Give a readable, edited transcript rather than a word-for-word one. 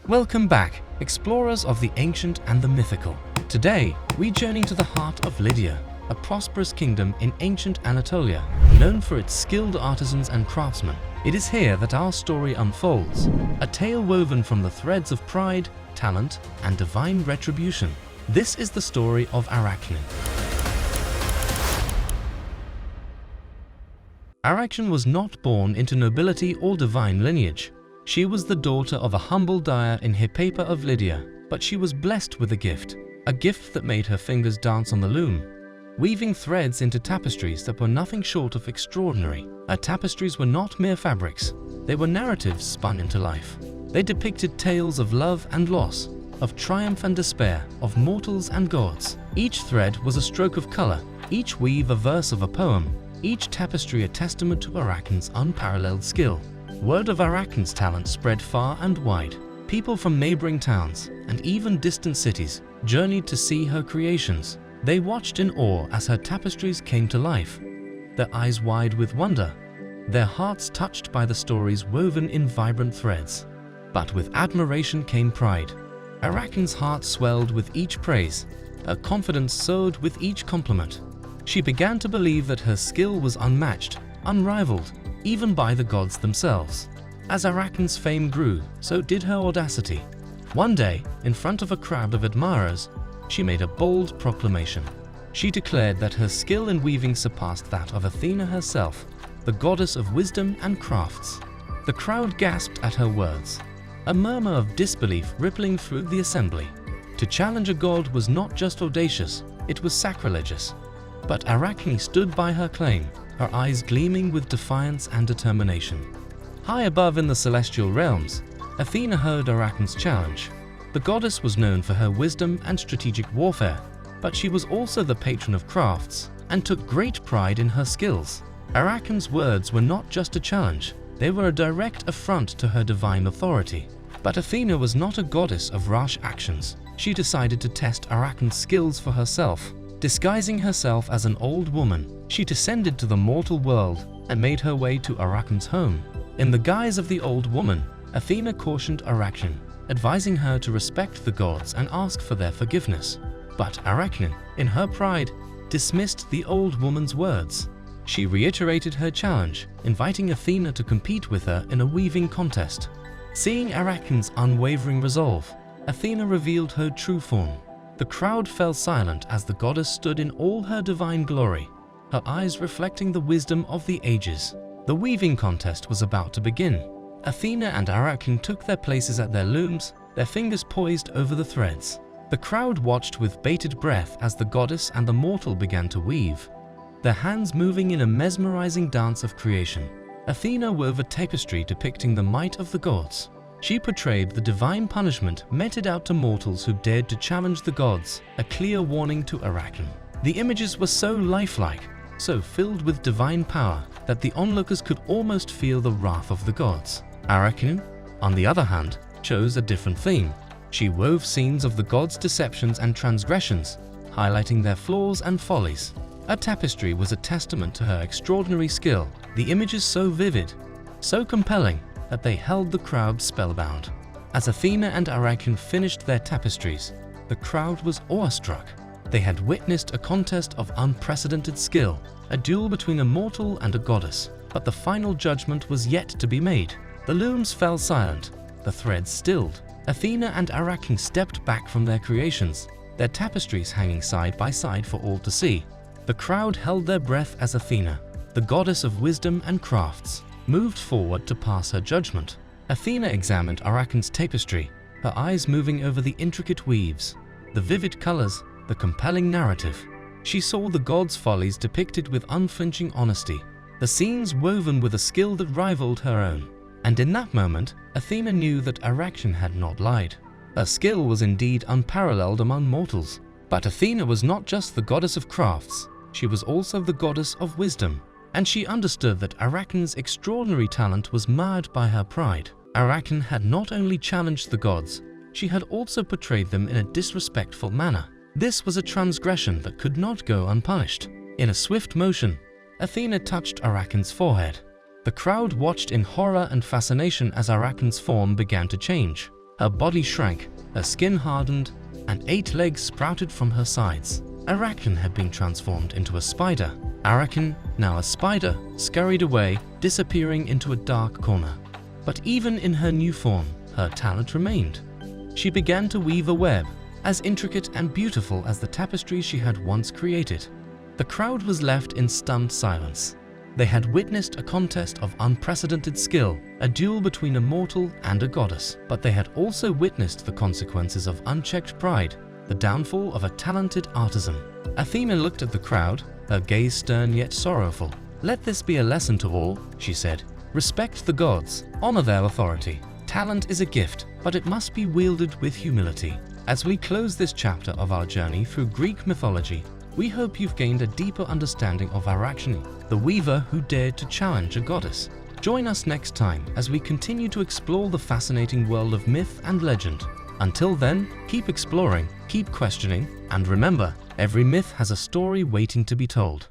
Welcome back, explorers of the ancient and the mythical. Today, we journey to the heart of Lydia, a prosperous kingdom in ancient Anatolia, known for its skilled artisans and craftsmen. It is here that our story unfolds, a tale woven from the threads of pride, talent, and divine retribution. This is the story of Arachne. Arachne was not born into nobility or divine lineage. She was the daughter of a humble dyer in Hippapa of Lydia, but she was blessed with a gift that made her fingers dance on the loom, weaving threads into tapestries that were nothing short of extraordinary. Her tapestries were not mere fabrics, they were narratives spun into life. They depicted tales of love and loss, of triumph and despair, of mortals and gods. Each thread was a stroke of color, each weave a verse of a poem, each tapestry a testament to Arachne's unparalleled skill. Word of Arachne's talent spread far and wide. People from neighboring towns and even distant cities journeyed to see her creations. They watched in awe as her tapestries came to life, their eyes wide with wonder, their hearts touched by the stories woven in vibrant threads. But with admiration came pride. Arachne's heart swelled with each praise, her confidence soared with each compliment. She began to believe that her skill was unmatched, unrivaled, even by the gods themselves. As Arachne's fame grew, so did her audacity. One day, in front of a crowd of admirers, she made a bold proclamation. She declared that her skill in weaving surpassed that of Athena herself, the goddess of wisdom and crafts. The crowd gasped at her words, a murmur of disbelief rippling through the assembly. To challenge a god was not just audacious, it was sacrilegious. But Arachne stood by her claim, her eyes gleaming with defiance and determination. High above in the celestial realms, Athena heard Arachne's challenge. The goddess was known for her wisdom and strategic warfare, but she was also the patron of crafts and took great pride in her skills. Arachne's words were not just a challenge, they were a direct affront to her divine authority. But Athena was not a goddess of rash actions. She decided to test Arachne's skills for herself. Disguising herself as an old woman, she descended to the mortal world and made her way to Arachne's home. In the guise of the old woman, Athena cautioned Arachne, advising her to respect the gods and ask for their forgiveness. But Arachne, in her pride, dismissed the old woman's words. She reiterated her challenge, inviting Athena to compete with her in a weaving contest. Seeing Arachne's unwavering resolve, Athena revealed her true form. The crowd fell silent as the goddess stood in all her divine glory, her eyes reflecting the wisdom of the ages. The weaving contest was about to begin. Athena and Arachne took their places at their looms, their fingers poised over the threads. The crowd watched with bated breath as the goddess and the mortal began to weave, their hands moving in a mesmerizing dance of creation. Athena wove a tapestry depicting the might of the gods. She portrayed the divine punishment meted out to mortals who dared to challenge the gods, a clear warning to Arachne. The images were so lifelike, so filled with divine power, that the onlookers could almost feel the wrath of the gods. Arachne, on the other hand, chose a different theme. She wove scenes of the gods' deceptions and transgressions, highlighting their flaws and follies. Her tapestry was a testament to her extraordinary skill, the images so vivid, so compelling, that they held the crowd spellbound. As Athena and Arachne finished their tapestries, the crowd was awestruck. They had witnessed a contest of unprecedented skill, a duel between a mortal and a goddess. But the final judgment was yet to be made. The looms fell silent, the threads stilled. Athena and Arachne stepped back from their creations, their tapestries hanging side by side for all to see. The crowd held their breath as Athena, the goddess of wisdom and crafts, moved forward to pass her judgment. Athena examined Arachne's tapestry, her eyes moving over the intricate weaves, the vivid colors, the compelling narrative. She saw the gods' follies depicted with unflinching honesty, the scenes woven with a skill that rivaled her own. And in that moment, Athena knew that Arachne had not lied. Her skill was indeed unparalleled among mortals. But Athena was not just the goddess of crafts, she was also the goddess of wisdom. And she understood that Arachne's extraordinary talent was marred by her pride. Arachne had not only challenged the gods, she had also portrayed them in a disrespectful manner. This was a transgression that could not go unpunished. In a swift motion, Athena touched Arachne's forehead. The crowd watched in horror and fascination as Arachne's form began to change. Her body shrank, her skin hardened, and 8 legs sprouted from her sides. Arachne had been transformed into a spider. Arachne, now a spider, scurried away, disappearing into a dark corner. But even in her new form, her talent remained. She began to weave a web, as intricate and beautiful as the tapestry she had once created. The crowd was left in stunned silence. They had witnessed a contest of unprecedented skill, a duel between a mortal and a goddess. But they had also witnessed the consequences of unchecked pride, the downfall of a talented artisan. Athena looked at the crowd, her gaze stern yet sorrowful. "Let this be a lesson to all," she said. "Respect the gods, honor their authority. Talent is a gift, but it must be wielded with humility." As we close this chapter of our journey through Greek mythology, we hope you've gained a deeper understanding of Arachne, the weaver who dared to challenge a goddess. Join us next time as we continue to explore the fascinating world of myth and legend. Until then, keep exploring, keep questioning, and remember, every myth has a story waiting to be told.